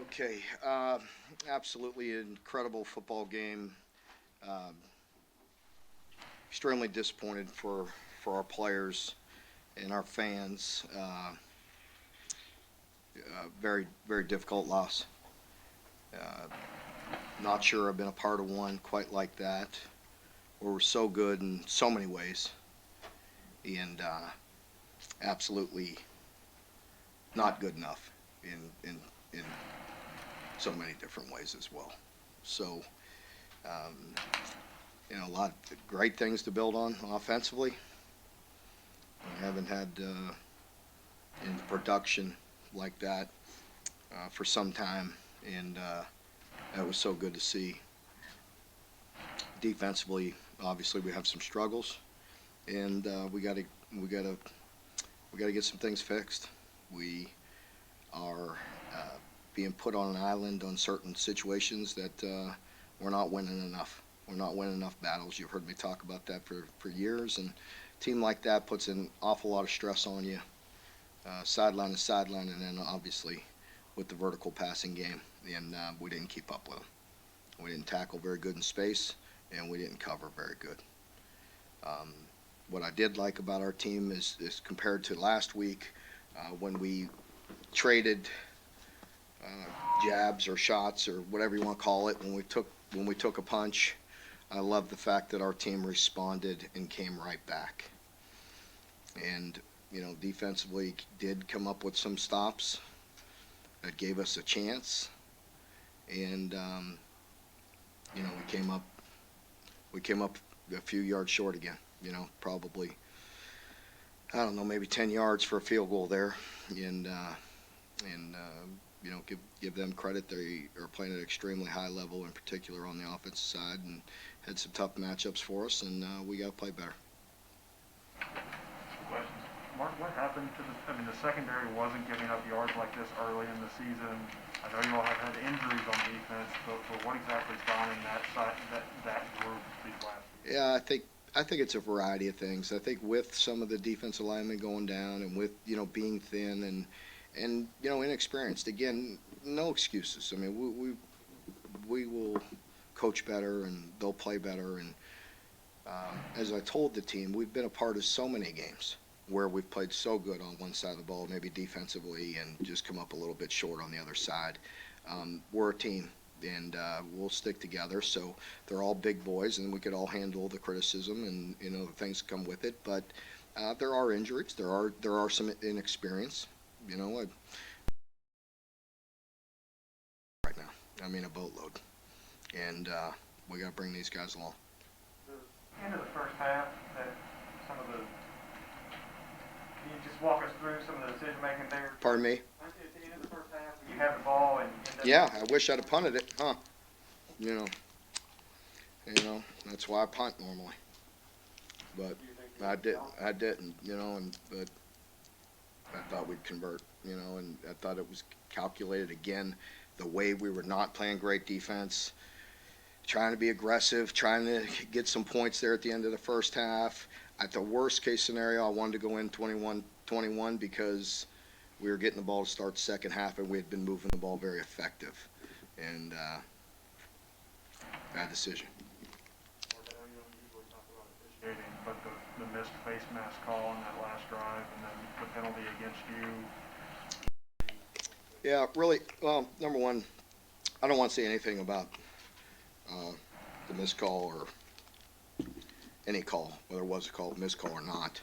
Okay, absolutely incredible football game. Um, Extremely disappointed for our players and our fans. Very very difficult loss. Uh, Not sure I've been a part of one quite like that, where we're so good in so many ways, and absolutely not good enough in so many different ways as well. So um, a lot of great things to build on offensively. We haven't had in production like that for some time, and that was so good to see. Defensively, obviously, we have some struggles, and we got to we got to get some things fixed. We are being put on an island on certain situations that we're not winning enough. We're not winning enough battles. You've heard me talk about that for years, and a team like that puts an awful lot of stress on you, sideline to sideline, and then obviously with the vertical passing game, and we didn't keep up with them. We didn't tackle very good in space, and we didn't cover very good. Um, what I did like about our team is compared to last week when we traded jabs or shots or whatever you want to call it when we took a punch. I love the fact that our team responded and came right back. And defensively did come up with some stops that gave us a chance. And we came up a few yards short again. Probably I don't know, maybe 10 yards for a field goal there, and give them credit. They are playing at an extremely high level, in particular on the offensive side, and had some tough matchups for us, and we got to play better. Questions. Mark, what happened to the secondary wasn't giving up yards like this early in the season. I know you all have had injuries on defense, but what exactly is behind that group these last few Yeah, I think it's a variety of things. I think with some of the defensive linemen going down, and with being thin and inexperienced. Again, no excuses. I mean, we will coach better, and they'll play better. And as I told the team, we've been a part of so many games where we've played so good on one side of the ball, maybe defensively, and just come up a little bit short on the other side. We're a team, and we'll stick together. So they're all big boys, and we could all handle the criticism and the things that come with it. But there are injuries. There are some inexperience. Right now, I mean a boatload, and we got to bring these guys along. The end of the first half, that some of the can you just walk us through some of the decision making there? Pardon me? At the end of the first half, you have the ball and end up. Yeah, I wish I'd have punted it, huh? You know, that's why I punt normally, but I did. I didn't. But I thought we'd convert. And I thought it was calculated again. The way we were not playing great defense, trying to be aggressive, trying to get some points there at the end of the first half. At the worst case scenario, I wanted to go in 21-21 because we were getting the ball to start the second half, and we had been moving the ball very effective. And bad decision. I know you don't usually talk about officiating, but the missed face mask call on that last drive and then the penalty against you. Yeah, really. Well, number one, I don't want to say anything about the missed call or any call, whether it was a call, missed call or not.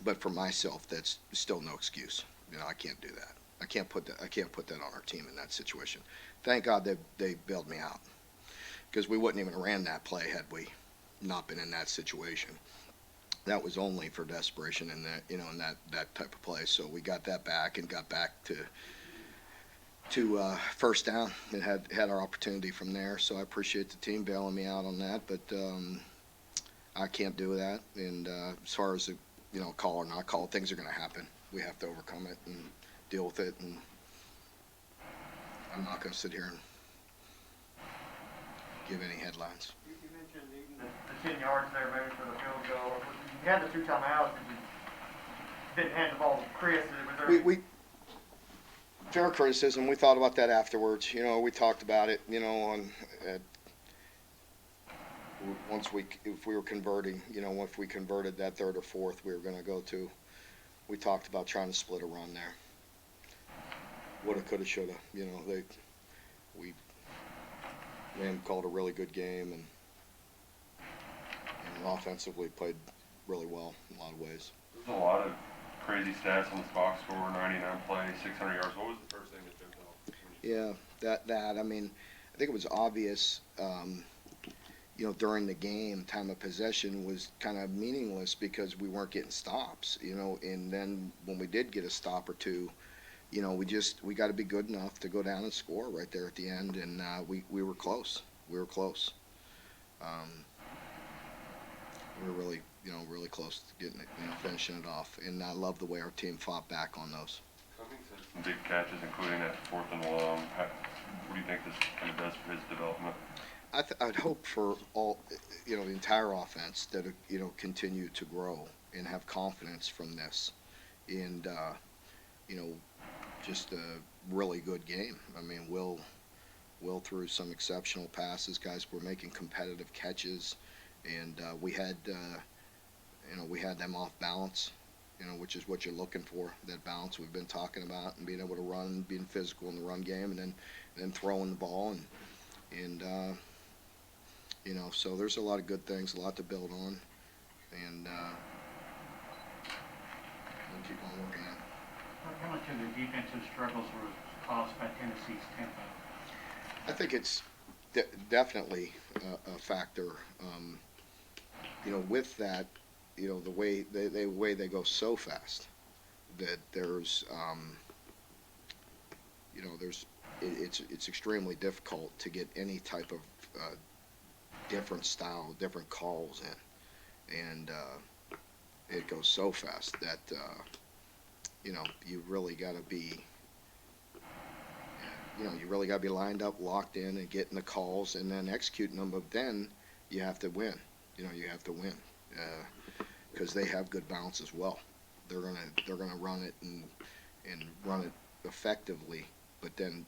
But for myself, that's still no excuse. I can't do that. I can't put that on our team in that situation. Thank God they bailed me out, because we wouldn't even have ran that play had we not been in that situation. That was only for desperation in that type of play. So we got that back and got back to first down and had our opportunity from there. So I appreciate the team bailing me out on that, but I can't do that. And as far as call or not call, things are going to happen. We have to overcome it and deal with it. And I'm not going to sit here and give any headlines. You mentioned even the 10 yards there maybe for the field goal. You had the two timeouts and you didn't hand the ball to Chris. Was there fair criticism. We thought about that afterwards. We talked about it. At, if we were converting, if we converted that third or fourth, we were going to go to. We talked about trying to split a run there. Woulda, coulda, shoulda. We Lamb called a really good game and offensively played really well in a lot of ways. There's a lot of crazy stats on this box score: 99 plays, 600 yards. What was the first thing that jumped out? Yeah, that. I mean, I think it was obvious. During the game, time of possession was kind of meaningless because we weren't getting stops. And then when we did get a stop or two, we got to be good enough to go down and score right there at the end, and we were close. We were close. We were really close to getting it, finishing it off. And I love the way our team fought back on those. Cummings had some big catches, including that 4th and long. What do you think this kind of does for his development? I'd hope for all, the entire offense that continue to grow and have confidence from this, and just a really good game. I mean, Will threw some exceptional passes. Guys were making competitive catches, and we had them off balance, which is what you're looking for. That balance we've been talking about, and being able to run, being physical in the run game, and then throwing the ball and so there's a lot of good things, a lot to build on, and we'll keep on working at it. How much of the defensive struggles were caused by Tennessee's tempo? I think it's definitely a factor. With that, the way they go so fast that it's extremely difficult to get any type of different style, different calls in, and it goes so fast that you really got to be lined up, locked in, and getting the calls and then executing them. But then you have to win. You have to win because they have good bounce as well. They're gonna run it and run it effectively, but then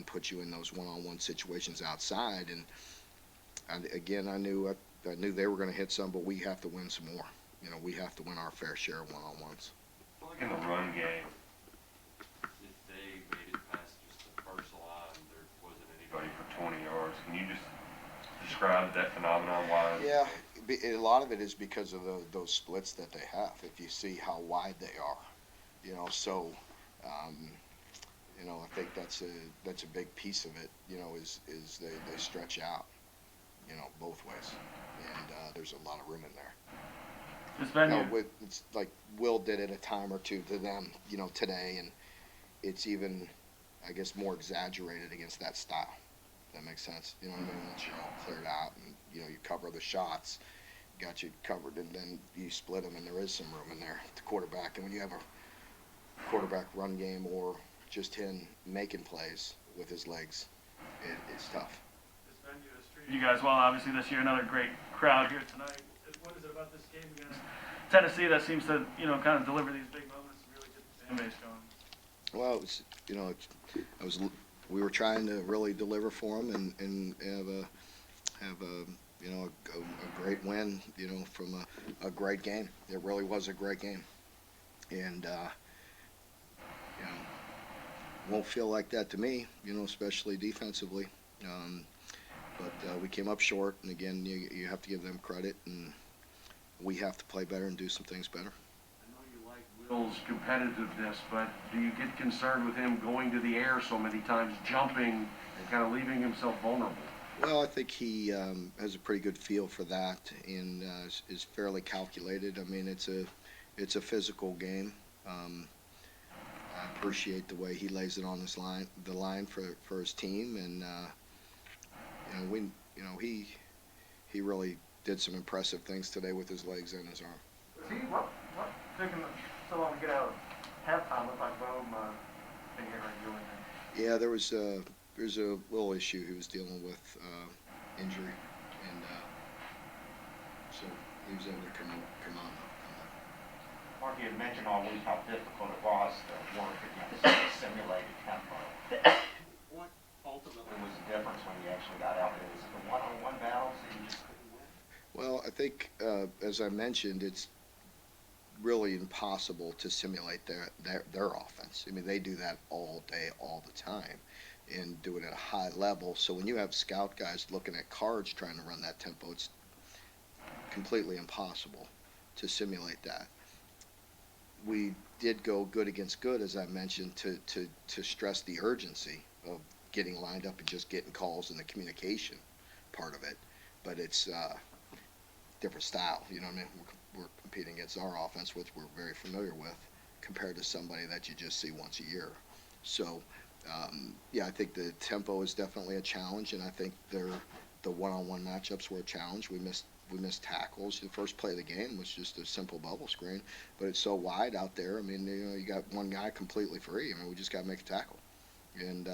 put you in those one-on-one situations outside. And again, I knew they were going to hit some, but we have to win some more. We have to win our fair share of one-on-ones. Like in the run game, If they made it past just the first line, there wasn't anybody anybody. for 20 yards. Can you just describe that phenomenon? Why? Yeah, a lot of it is because of those splits that they have. If you see how wide they are, so I think that's a big piece of it. Is they stretch out, both ways, and there's a lot of room in there. It's like Will did it a time or two to them, today, and it's even, I guess, more exaggerated against that style. That makes sense. You know what I mean? Once you're all cleared out and you cover the shots, got you covered, and then you split them, and there is some room in there. The quarterback, and when you have a quarterback run game or just him making plays with his legs, it's tough. You guys, well, obviously this year, another great crowd here tonight. What is it about this game against Tennessee that seems to, kind of deliver these big moments and really get the fan base going? Well, it was, we were trying to really deliver for them and have a great win, from a great game. It really was a great game, and won't feel like that to me, especially defensively. But we came up short, and again, you have to give them credit, and we have to play better and do some things better. I know you like Will's competitiveness, but do you get concerned with him going to the air so many times, jumping, and kind of leaving himself vulnerable? Well, I think he has a pretty good feel for that and is fairly calculated. I mean, it's a physical game. I appreciate the way he lays it on the line for his team, and he really did some impressive things today with his legs and his arm. See, what took him so long to get out of halftime? Looked like Bohm didn't get right doing that. Yeah, there's a little issue he was dealing with, injury, and so he was able to come on. Mark, you had mentioned all week how difficult it was to work against the simulated tempo. think, as I mentioned, it's really impossible to simulate their offense. I mean, they do that all day, all the time, and do it at a high level. So when you have scout guys looking at cards trying to run that tempo, it's completely impossible to simulate that. We did go good against good, as I mentioned, to stress the urgency of getting lined up and just getting calls and the communication part of it. But it's different style, you know what I mean? We're competing against our offense, which we're very familiar with, compared to somebody that you just see once a year. So, yeah, I think the tempo is definitely a challenge, and I think the one-on-one matchups were a challenge. We missed tackles. The first play of the game was just a simple bubble screen, but it's so wide out there. I mean, you know, you got one guy completely free. I mean, we just got to make a tackle, and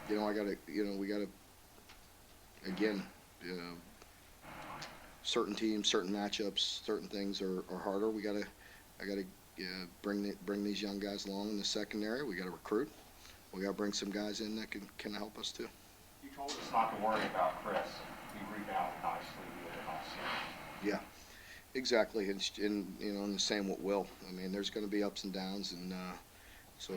you know, we got to again. Certain teams, certain matchups, certain things are harder. I gotta bring these young guys along in the secondary. We gotta recruit. We gotta bring some guys in that can help us too. You told us not to worry about Chris. He rebounded nicely the other house. Yeah, exactly. And you know, and the same with Will. I mean, there's going to be ups and downs, and so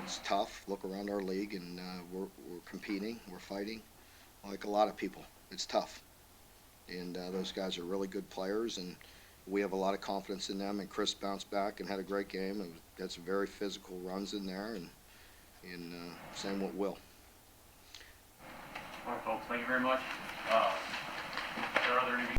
it's tough. Look around our league, and we're competing, we're fighting, like a lot of people. It's tough. And those guys are really good players, and we have a lot of confidence in them. And Chris bounced back and had a great game, and got some very physical runs in there, and same with Will. All right, folks, thank you very much. Are there any